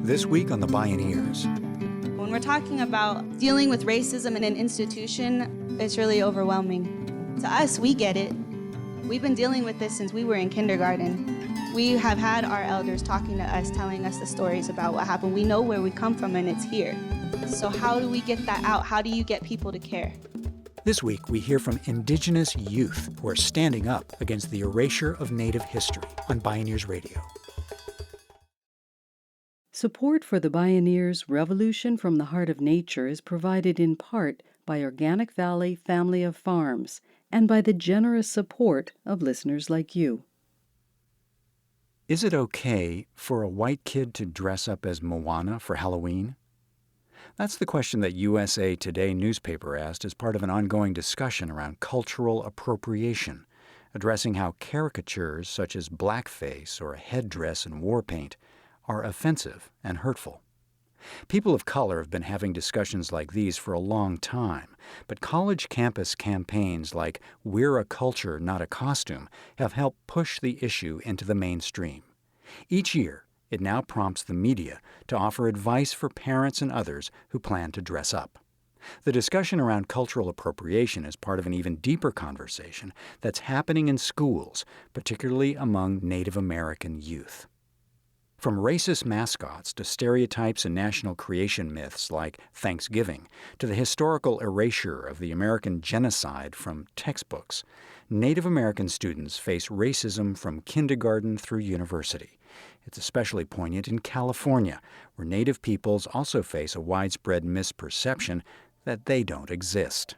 This week on the Bioneers. When we're talking about dealing with racism in an institution, it's really overwhelming. To us, we get it. We've been dealing with this since we were in kindergarten. We have had our elders talking to us, telling us the stories about what happened. We know where we come from and it's here. So how do we get that out? How do you get people to care? This week, we hear from Indigenous youth who are standing up against the erasure of Native history on Bioneers Radio. Support for the Bioneers Revolution from the Heart of Nature is provided in part by Organic Valley Family of Farms and by the generous support of listeners like you. Is it okay for a white kid to dress up as Moana for Halloween? That's the question that USA Today newspaper asked as part of an ongoing discussion around cultural appropriation, addressing how caricatures such as blackface or a headdress and war paint are offensive and hurtful. People of color have been having discussions like these for a long time, but college campus campaigns like We're a Culture, Not a Costume have helped push the issue into the mainstream. Each year, it now prompts the media to offer advice for parents and others who plan to dress up. The discussion around cultural appropriation is part of an even deeper conversation that's happening in schools, particularly among Native American youth. From racist mascots to stereotypes and national creation myths like Thanksgiving to the historical erasure of the American genocide from textbooks, Native American students face racism from kindergarten through university. It's especially poignant in California, where Native peoples also face a widespread misperception that they don't exist.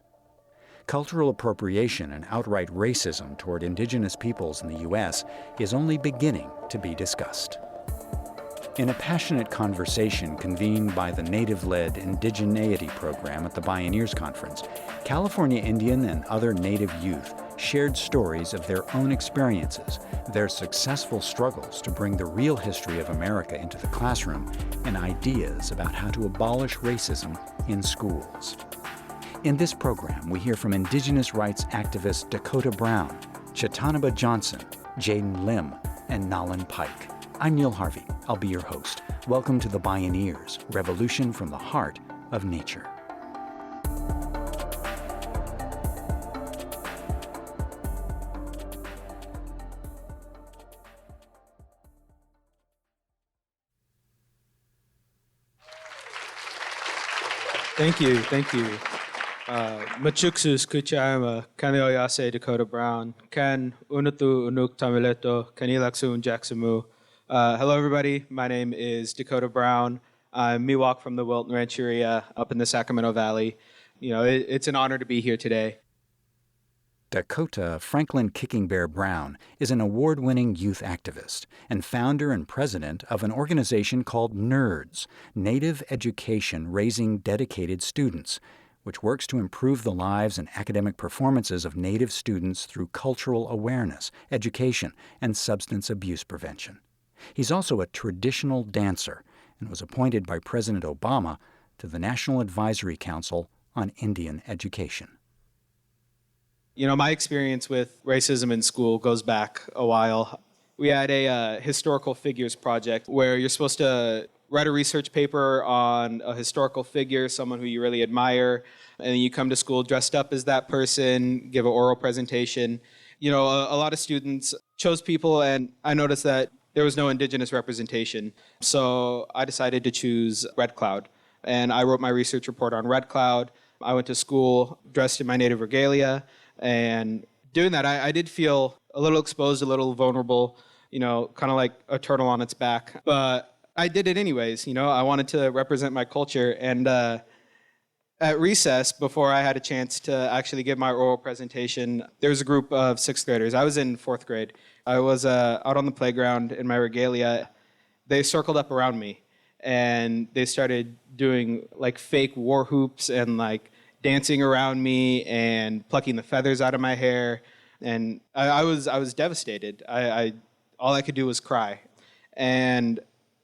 Cultural appropriation and outright racism toward Indigenous peoples in the U.S. is only beginning to be discussed. In a passionate conversation convened by the Native-led Indigeneity program at the Bioneers Conference, California Indian and other Native youth shared stories of their own experiences, their successful struggles to bring the real history of America into the classroom, and ideas about how to abolish racism in schools. In this program, we hear from Indigenous rights activist Dahkota Brown, Chiitaanibah Johnson, Jayden Lim, and Naelyn Pike. I'm Neil Harvey. I'll be your host. Welcome to the Bioneers, Revolution from the Heart of Nature. Thank you. Machuksus kuchayama kanioyase Dahkota Brown kan unutu unuk tamileto kanilaksu unjaksamu. Hello, everybody. My name is Dahkota Brown. I'm Miwok from the Wilton Rancheria up in the Sacramento Valley. It's an honor to be here today. Dahkota Franklin Kicking Bear Brown is an award-winning youth activist and founder and president of an organization called NERDS, Native Education Raising Dedicated Students, which works to improve the lives and academic performances of Native students through cultural awareness, education, and substance abuse prevention. He's also a traditional dancer and was appointed by President Obama to the National Advisory Council on Indian Education. My experience with racism in school goes back a while. We had a historical figures project where you're supposed to write a research paper on a historical figure, someone who you really admire, and then you come to school dressed up as that person, give an oral presentation. A lot of students chose people, and I noticed that there was no Indigenous representation. So I decided to choose Red Cloud. And I wrote my research report on Red Cloud. I went to school dressed in my Native regalia. And doing that, I did feel a little exposed, a little vulnerable, kind of like a turtle on its back. But I did it anyways. I wanted to represent my culture. And at recess, before I had a chance to actually give my oral presentation, there was a group of sixth graders. I was in fourth grade. I was out on the playground in my regalia. They circled up around me, and they started doing like fake war hoops and like dancing around me and plucking the feathers out of my hair. And I was devastated. All I could do was cry. And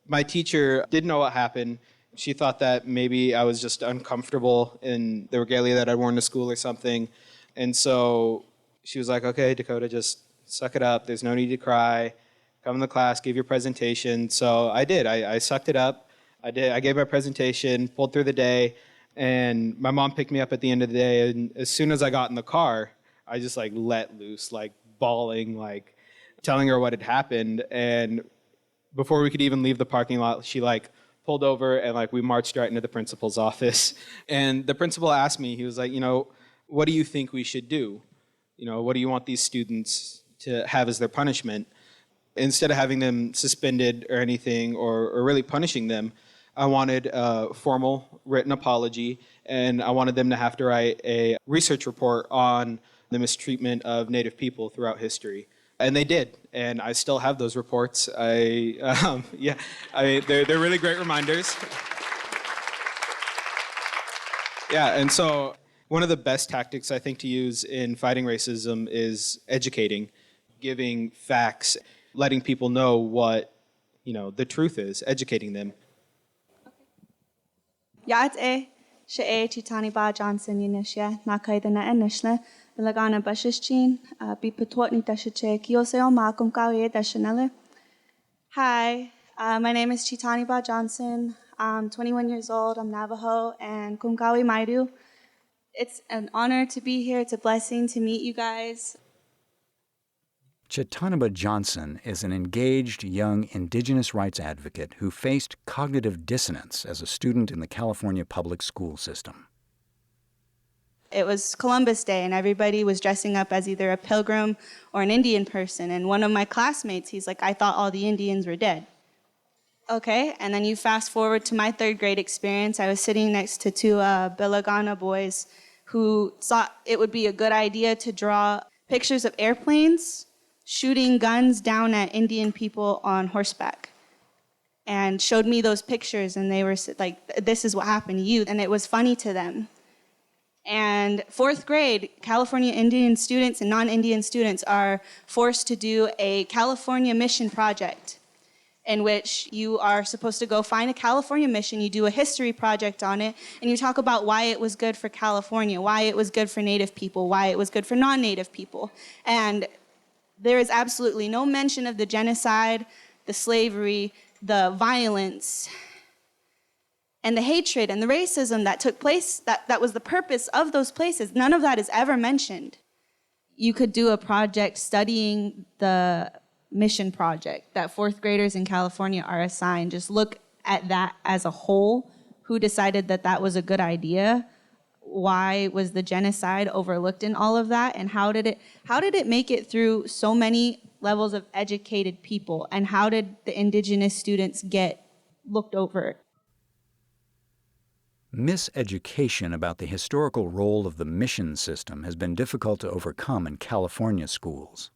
my teacher didn't know what happened. She thought that maybe I was just uncomfortable in the regalia that I'd worn to school or something. And so she was like, okay, Dahkota, just suck it up. There's no need to cry. Come to class, give your presentation. So I did. I sucked it up. I gave my presentation, pulled through the day, and my mom picked me up at the end of the day. And as soon as I got in the car, I just like let loose, like bawling, like telling her what had happened. And before we could even leave the parking lot, she like pulled over and like we marched right into the principal's office. And the principal asked me, he was like, what do you think we should do? What do you want these students to have as their punishment? Instead of having them suspended or anything or really punishing them, I wanted a formal written apology, and I wanted them to have to write a research report on the mistreatment of Native people throughout history. And they did, and I still have those reports. They're really great reminders. Yeah, and so one of the best tactics I think to use in fighting racism is educating, giving facts, letting people know what, the truth is, educating them. Yaat Chiitaanibah Johnson Yinishya Nakaidana Enishla Bilagana Bashishchin Bipatwatni Dashache Kioseo Makum Kawe Dashanele. Hi, my name is Chiitaanibah Johnson. I'm 21 years old. I'm Navajo and Kumkawi Maidu. It's an honor to be here. It's a blessing to meet you guys. Chiitaanibah Johnson is an engaged young Indigenous rights advocate who faced cognitive dissonance as a student in the California public school system. It was Columbus Day, and everybody was dressing up as either a pilgrim or an Indian person. And one of my classmates, he's like, I thought all the Indians were dead. Okay, and then you fast forward to my third grade experience. I was sitting next to two Bilagana boys who thought it would be a good idea to draw pictures of airplanes shooting guns down at Indian people on horseback, and showed me those pictures, and they were like, this is what happened to you, and it was funny to them. And fourth grade, California Indian students and non-Indian students are forced to do a California mission project in which you are supposed to go find a California mission, you do a history project on it, and you talk about why it was good for California, why it was good for Native people, why it was good for non-Native people. And there is absolutely no mention of the genocide, the slavery, the violence, and the hatred and the racism that took place, that was the purpose of those places. None of that is ever mentioned. You could do a project studying the mission project that fourth graders in California are assigned. Just look at that as a whole. Who decided that that was a good idea? Why was the genocide overlooked in all of that? And how did it make it through so many levels of educated people? And how did the Indigenous students get looked over? Miseducation about the historical role of the mission system has been difficult to overcome in California schools.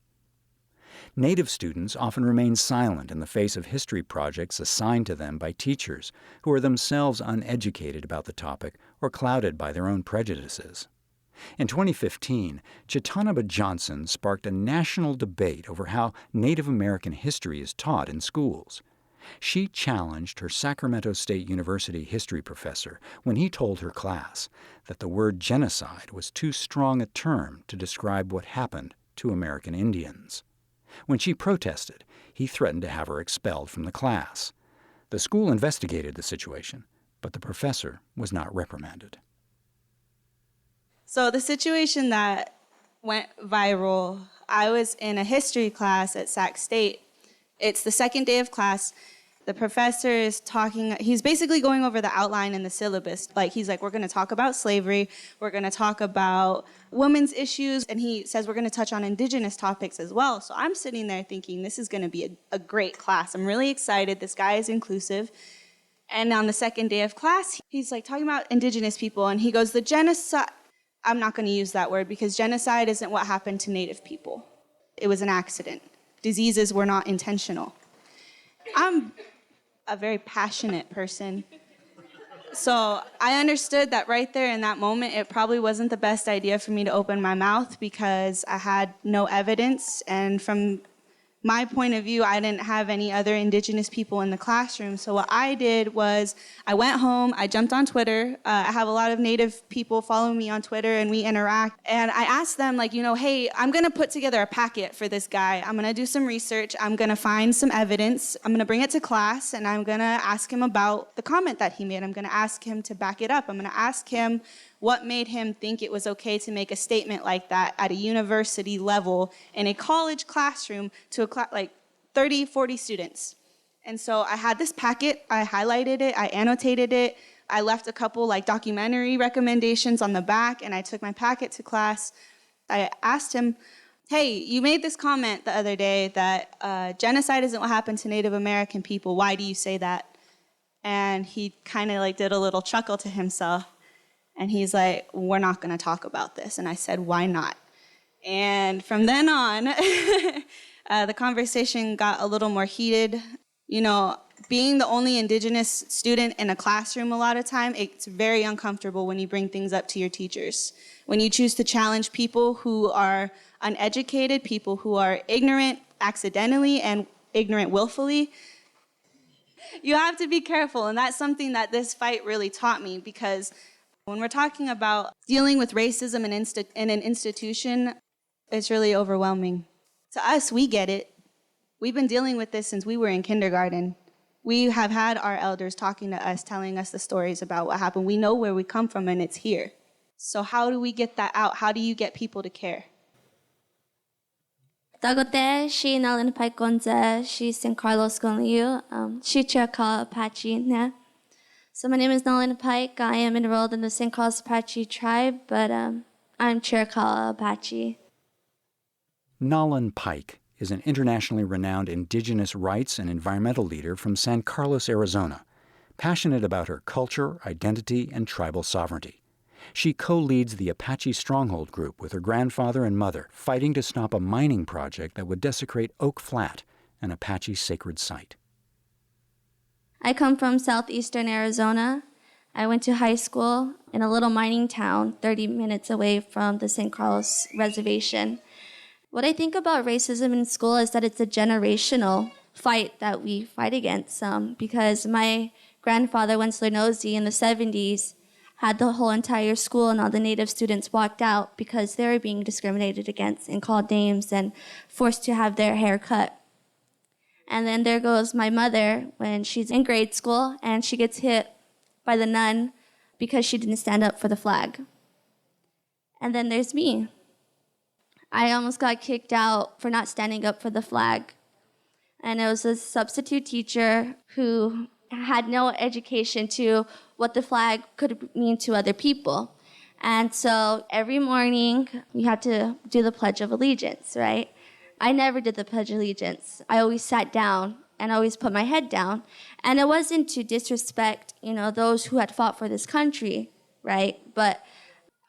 Native students often remain silent in the face of history projects assigned to them by teachers who are themselves uneducated about the topic or clouded by their own prejudices. In 2015, Chiitaanibah Johnson sparked a national debate over how Native American history is taught in schools. She challenged her Sacramento State University history professor when he told her class that the word genocide was too strong a term to describe what happened to American Indians. When she protested, he threatened to have her expelled from the class. The school investigated the situation, but the professor was not reprimanded. So the situation that went viral, I was in a history class at Sac State. It's the second day of class. The professor is talking, he's basically going over the outline and the syllabus. He's like, we're going to talk about slavery, we're going to talk about women's issues, and he says we're going to touch on Indigenous topics as well. So I'm sitting there thinking, this is going to be a great class. I'm really excited. This guy is inclusive. And on the second day of class, he's like talking about Indigenous people, and he goes, the genocide, I'm not going to use that word because genocide isn't what happened to Native people. It was an accident. Diseases were not intentional. I'm a very passionate person. So I understood that right there in that moment, it probably wasn't the best idea for me to open my mouth because I had no evidence. And from my point of view, I didn't have any other Indigenous people in the classroom. So what I did was I went home, I jumped on Twitter. I have a lot of Native people follow me on Twitter and we interact. And I asked them, like, hey, I'm going to put together a packet for this guy. I'm going to do some research. I'm going to find some evidence. I'm going to bring it to class and I'm going to ask him about the comment that he made. I'm going to ask him to back it up. I'm going to ask him what made him think it was okay to make a statement like that at a university level in a college classroom to like 30, 40 students. And so I had this packet, I highlighted it, I annotated it, I left a couple like documentary recommendations on the back, and I took my packet to class. I asked him, hey, you made this comment the other day that genocide isn't what happened to Native American people. Why do you say that? And he kind of like did a little chuckle to himself. And he's like, we're not going to talk about this. And I said, why not? And from then on, the conversation got a little more heated. Being the only Indigenous student in a classroom a lot of time, it's very uncomfortable when you bring things up to your teachers. When you choose to challenge people who are uneducated, people who are ignorant accidentally and ignorant willfully, you have to be careful. And that's something that this fight really taught me, because when we're talking about dealing with racism in an institution, it's really overwhelming. To us, we get it. We've been dealing with this since we were in kindergarten. We have had our elders talking to us, telling us the stories about what happened. We know where we come from, and it's here. So how do we get that out? How do you get people to care? Dahkota, she Naelyn Pike she San Carlos Gonliu, she Chiricahua Apache na. So my name is Naelyn Pike. I am enrolled in the San Carlos Apache tribe, but I'm Chiricahua Apache. Naelyn Pike is an internationally renowned Indigenous rights and environmental leader from San Carlos, Arizona, passionate about her culture, identity, and tribal sovereignty. She co-leads the Apache Stronghold Group with her grandfather and mother, fighting to stop a mining project that would desecrate Oak Flat, an Apache sacred site. I come from southeastern Arizona. I went to high school in a little mining town 30 minutes away from the San Carlos reservation. What I think about racism in school is that it's a generational fight that we fight against, because my grandfather, Wentzler Nosey, in the 70s, had the whole entire school and all the Native students walked out because they were being discriminated against and called names and forced to have their hair cut. And then there goes my mother when she's in grade school and she gets hit by the nun because she didn't stand up for the flag. And then there's me. I almost got kicked out for not standing up for the flag. And it was a substitute teacher who had no education to what the flag could mean to other people. And so every morning we had to do the Pledge of Allegiance, right? I never did the Pledge of Allegiance. I always sat down and always put my head down. And it wasn't to disrespect, those who had fought for this country, right? But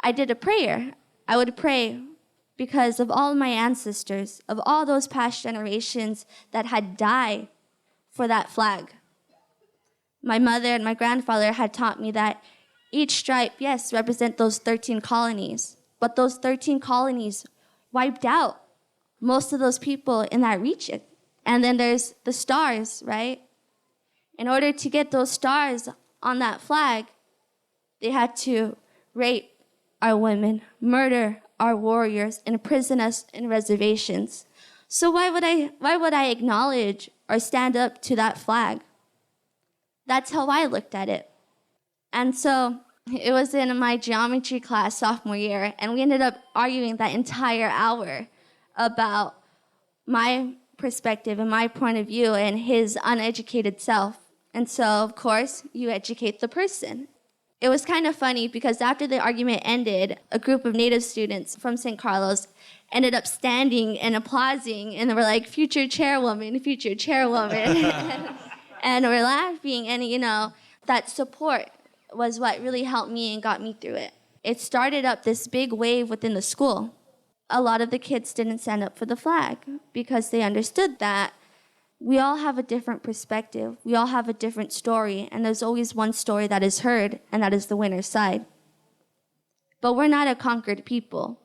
I did a prayer. I would pray because of all my ancestors, of all those past generations that had died for that flag. My mother and my grandfather had taught me that each stripe, yes, represent those 13 colonies, but those 13 colonies wiped out most of those people in that region. And then there's the stars, right? In order to get those stars on that flag, they had to rape our women, murder our warriors, and imprison us in reservations. So why would I acknowledge or stand up to that flag? That's how I looked at it. And so it was in my geometry class sophomore year, and we ended up arguing that entire hour about my perspective and my point of view and his uneducated self. And so, of course, you educate the person. It was kind of funny because after the argument ended, a group of Native students from San Carlos ended up standing and applauding, and they were like, future chairwoman, future chairwoman. And we're laughing, and that support was what really helped me and got me through it. It started up this big wave within the school. A lot of the kids didn't stand up for the flag because they understood that we all have a different perspective. We all have a different story, and there's always one story that is heard, and that is the winner's side. But we're not a conquered people.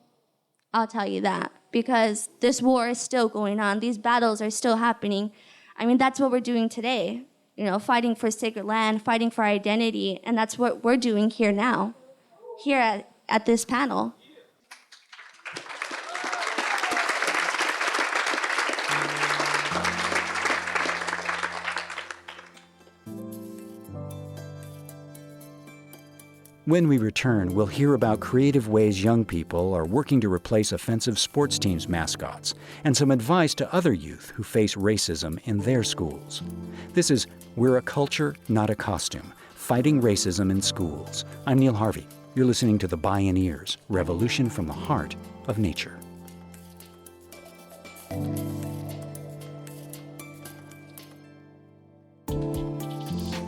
I'll tell you that, because this war is still going on. These battles are still happening. I mean, that's what we're doing today, fighting for sacred land, fighting for identity, and that's what we're doing here now, here at this panel. When we return, we'll hear about creative ways young people are working to replace offensive sports teams' mascots, and some advice to other youth who face racism in their schools. This is We're a Culture, Not a Costume, Fighting Racism in Schools. I'm Neil Harvey. You're listening to the Bioneers, Revolution from the Heart of Nature.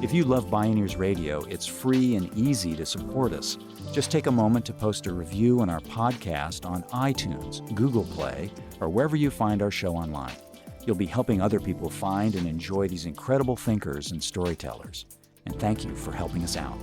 If you love Bioneers Radio, it's free and easy to support us. Just take a moment to post a review on our podcast on iTunes, Google Play, or wherever you find our show online. You'll be helping other people find and enjoy these incredible thinkers and storytellers. And thank you for helping us out.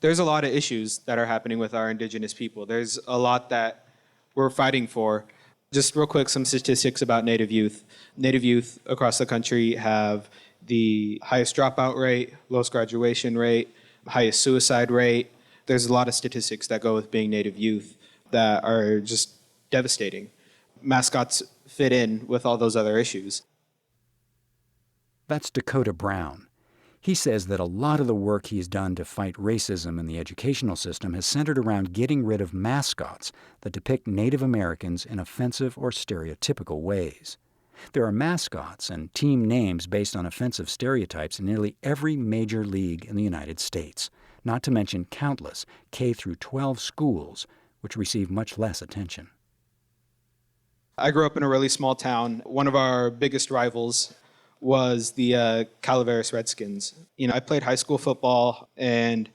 There's a lot of issues that are happening with our Indigenous people. There's a lot that we're fighting for. Just real quick, some statistics about Native youth. Native youth across the country have the highest dropout rate, lowest graduation rate, highest suicide rate. There's a lot of statistics that go with being Native youth that are just devastating. Mascots fit in with all those other issues. That's Dahkota Brown. He says that a lot of the work he's done to fight racism in the educational system has centered around getting rid of mascots that depict Native Americans in offensive or stereotypical ways. There are mascots and team names based on offensive stereotypes in nearly every major league in the United States, not to mention countless K-12 schools, which receive much less attention. I grew up in a really small town. One of our biggest rivals was the Calaveras Redskins. I played high school football, and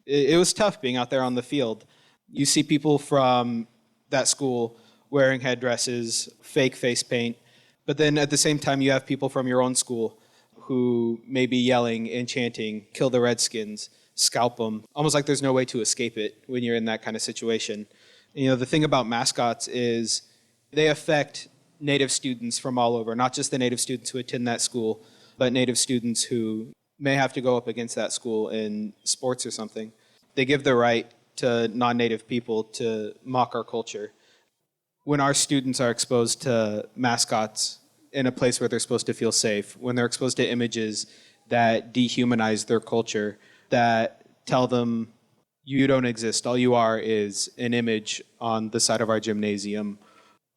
it was tough being out there on the field. You see people from that school wearing headdresses, fake face paint, but then at the same time you have people from your own school who may be yelling and chanting, "Kill the Redskins, scalp them," almost like there's no way to escape it when you're in that kind of situation. The thing about mascots is they affect Native students from all over, not just the Native students who attend that school, but Native students who may have to go up against that school in sports or something. They give the right to non-Native people to mock our culture. When our students are exposed to mascots in a place where they're supposed to feel safe, when they're exposed to images that dehumanize their culture, that tell them, you don't exist, all you are is an image on the side of our gymnasium,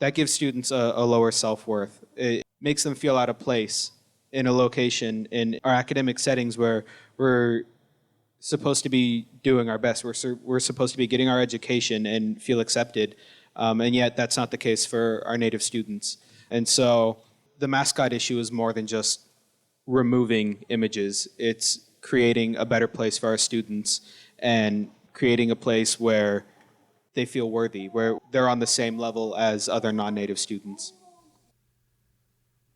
that gives students a lower self-worth. It makes them feel out of place in a location in our academic settings where we're supposed to be doing our best. We're supposed to be getting our education and feel accepted, and yet that's not the case for our Native students. And so the mascot issue is more than just removing images. It's creating a better place for our students and creating a place where they feel worthy, where they're on the same level as other non-Native students.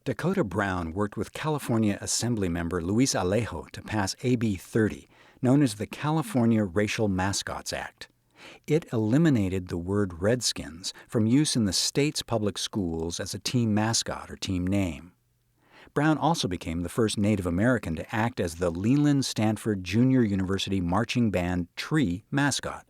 Dahkota Brown worked with California Assemblymember Luis Alejo to pass AB 30, known as the California Racial Mascots Act. It eliminated the word Redskins from use in the state's public schools as a team mascot or team name. Brown also became the first Native American to act as the Leland Stanford Junior University Marching Band Tree mascot.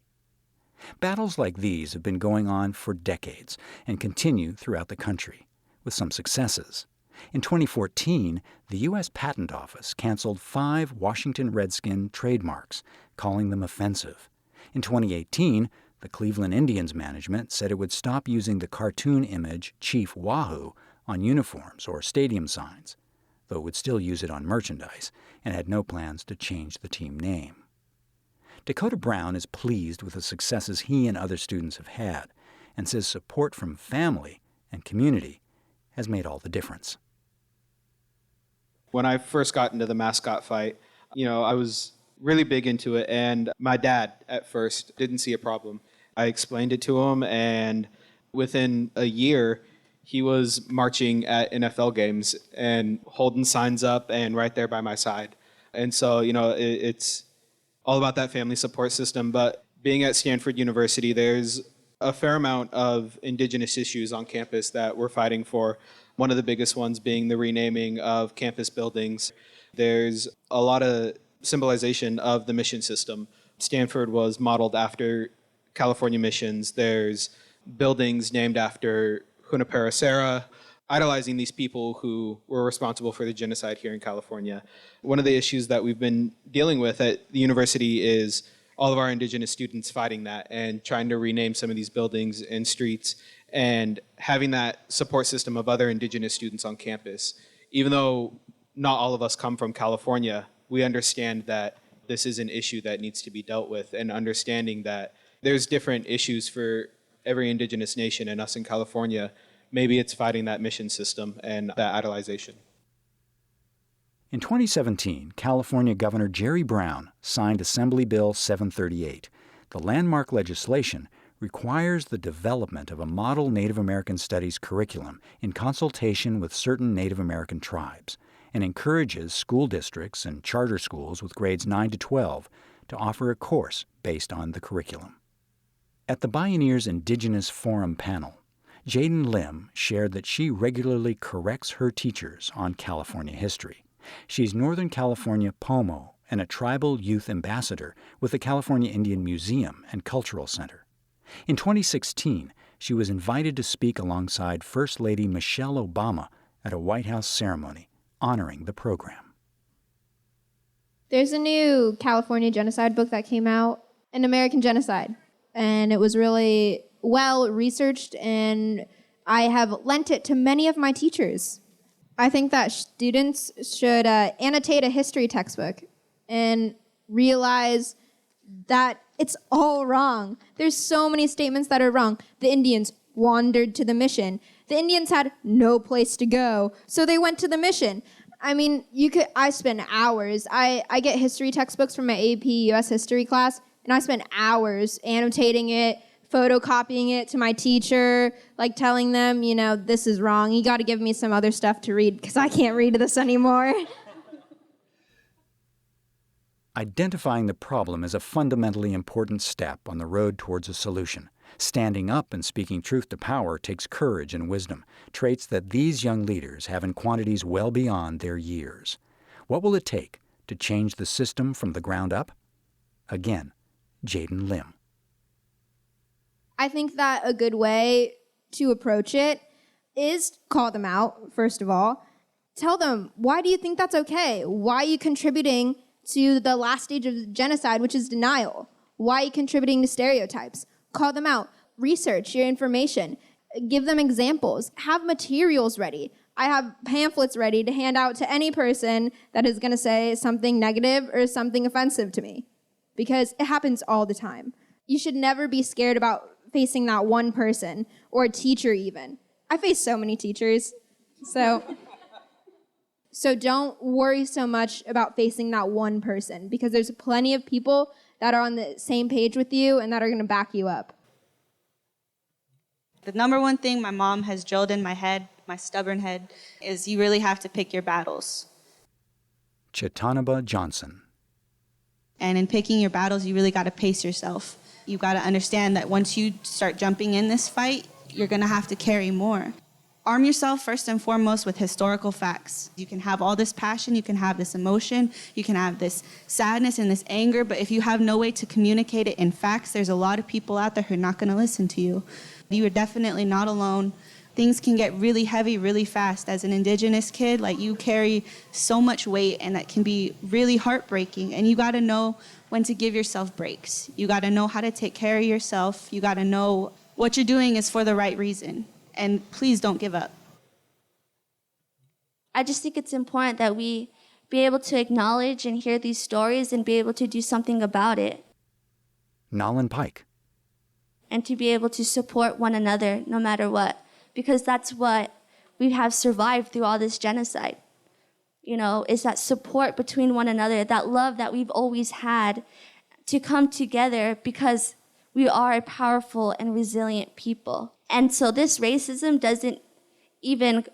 Battles like these have been going on for decades and continue throughout the country, with some successes. In 2014, the U.S. Patent Office canceled 5 Washington Redskin trademarks, calling them offensive. In 2018, the Cleveland Indians management said it would stop using the cartoon image Chief Wahoo on uniforms or stadium signs, though it would still use it on merchandise and had no plans to change the team name. Dahkota Brown is pleased with the successes he and other students have had and says support from family and community has made all the difference. When I first got into the mascot fight, I was really big into it, and my dad at first didn't see a problem. I explained it to him, and within a year, he was marching at NFL games and holding signs up and right there by my side. And so, it's all about that family support system. But being at Stanford University, there's a fair amount of Indigenous issues on campus that we're fighting for. One of the biggest ones being the renaming of campus buildings. There's a lot of symbolization of the mission system. Stanford was modeled after California missions. There's buildings named after Junipero Serra, idolizing these people who were responsible for the genocide here in California. One of the issues that we've been dealing with at the university is all of our Indigenous students fighting that and trying to rename some of these buildings and streets, and having that support system of other Indigenous students on campus. Even though not all of us come from California, we understand that this is an issue that needs to be dealt with, and understanding that there's different issues for every Indigenous nation, and us in California, maybe it's fighting that mission system and that idolization. In 2017, California Governor Jerry Brown signed Assembly Bill 738. The landmark legislation requires the development of a model Native American Studies curriculum in consultation with certain Native American tribes, and encourages school districts and charter schools with grades 9 to 12 to offer a course based on the curriculum. At the Bioneers Indigenous Forum panel, Jayden Lim shared that she regularly corrects her teachers on California history. She's Northern California Pomo and a tribal youth ambassador with the California Indian Museum and Cultural Center. In 2016, she was invited to speak alongside First Lady Michelle Obama at a White House ceremony honoring the program. There's a new California genocide book that came out, An American Genocide, and it was really well researched, and I have lent it to many of my teachers. I think that students should annotate a history textbook and realize that it's all wrong. There's so many statements that are wrong. The Indians wandered to the mission. The Indians had no place to go, so they went to the mission. I mean, I spend hours. I get history textbooks from my AP US history class, and I spend hours annotating it, photocopying it to my teacher, like telling them, this is wrong. You got to give me some other stuff to read because I can't read this anymore. Identifying the problem is a fundamentally important step on the road towards a solution. Standing up and speaking truth to power takes courage and wisdom, traits that these young leaders have in quantities well beyond their years. What will it take to change the system from the ground up? Again, Jayden Lim. I think that a good way to approach it is call them out, first of all. Tell them, why do you think that's okay? Why are you contributing to the last stage of genocide, which is denial? Why are you contributing to stereotypes? Call them out. Research your information. Give them examples. Have materials ready. I have pamphlets ready to hand out to any person that is going to say something negative or something offensive to me, because it happens all the time. You should never be scared about facing that one person, or a teacher even. I face so many teachers. So don't worry so much about facing that one person, because there's plenty of people that are on the same page with you and that are going to back you up. The number one thing my mom has drilled in my head, my stubborn head, is you really have to pick your battles. Chiitaanibah Johnson. And in picking your battles, you really got to pace yourself. You got to understand that once you start jumping in this fight, you're going to have to carry more. Arm yourself first and foremost with historical facts. You can have all this passion, you can have this emotion, you can have this sadness and this anger, but if you have no way to communicate it in facts, there's a lot of people out there who are not going to listen to you. You are definitely not alone. Things can get really heavy really fast. As an Indigenous kid, you carry so much weight, and that can be really heartbreaking, and you got to know when to give yourself breaks. You got to know how to take care of yourself. You got to know what you're doing is for the right reason. And please don't give up. I just think it's important that we be able to acknowledge and hear these stories and be able to do something about it. Naelyn Pike. And to be able to support one another no matter what, because that's what we have survived through all this genocide. Is that support between one another, that love that we've always had, to come together because we are a powerful and resilient people. And so this racism doesn't even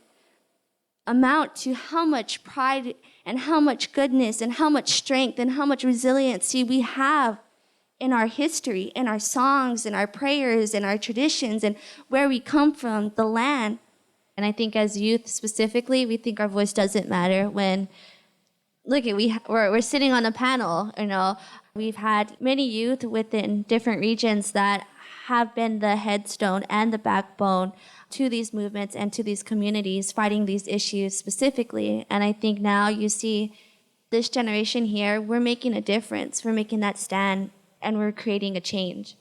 amount to how much pride and how much goodness and how much strength and how much resiliency we have in our history, in our songs, in our prayers, in our traditions, and where we come from, the land. And I think as youth specifically, we think our voice doesn't matter when, look, we're sitting on a panel, we've had many youth within different regions that have been the headstone and the backbone to these movements and to these communities fighting these issues specifically. And I think now you see this generation here, we're making a difference. We're making that stand and we're creating a change.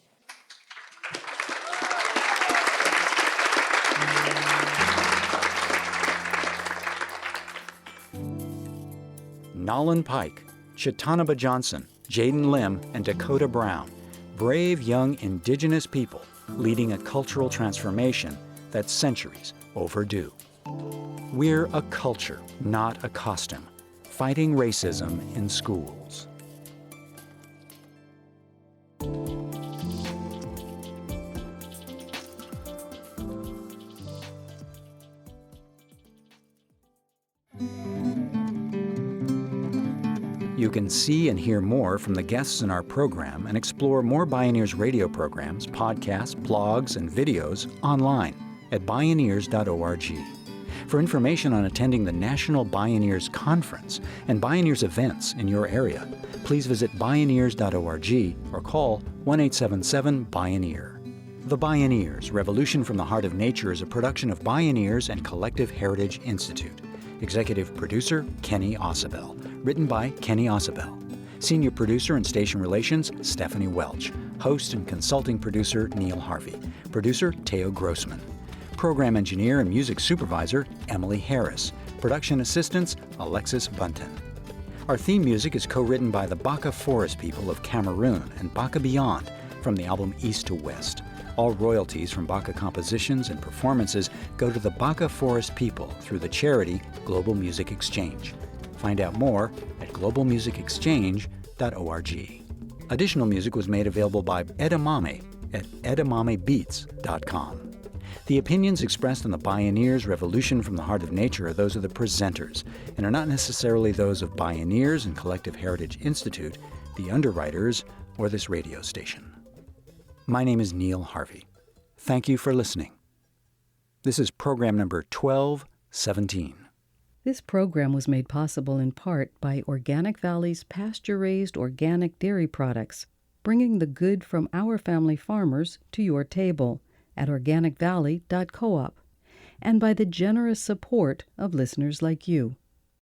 Naelyn Pike, Chiitaanibah Johnson, Jayden Lim, and Dahkota Brown, brave young Indigenous people leading a cultural transformation that's centuries overdue. We're a culture, not a costume, fighting racism in schools. You can see and hear more from the guests in our program and explore more Bioneers radio programs, podcasts, blogs, and videos online at Bioneers.org. For information on attending the National Bioneers Conference and Bioneers events in your area, please visit Bioneers.org or call 1-877-BIONEER. The Bioneers, Revolution from the Heart of Nature is a production of Bioneers and Collective Heritage Institute. Executive producer, Kenny Ausubel. Written by Kenny Ausubel. Senior producer and station relations, Stephanie Welch. Host and consulting producer, Neil Harvey. Producer, Teo Grossman. Program engineer and music supervisor, Emily Harris. Production assistants, Alexis Bunton. Our theme music is co-written by the Baka Forest people of Cameroon and Baka Beyond from the album East to West. All royalties from Baka compositions and performances go to the Baka Forest people through the charity Global Music Exchange. Find out more at globalmusicexchange.org. Additional music was made available by Edamame at edamamebeats.com. The opinions expressed on the Bioneers Revolution from the Heart of Nature are those of the presenters and are not necessarily those of Bioneers and Collective Heritage Institute, the underwriters, or this radio station. My name is Neil Harvey. Thank you for listening. This is program number 1217. This program was made possible in part by Organic Valley's pasture-raised organic dairy products, bringing the good from our family farmers to your table at organicvalley.coop, and by the generous support of listeners like you.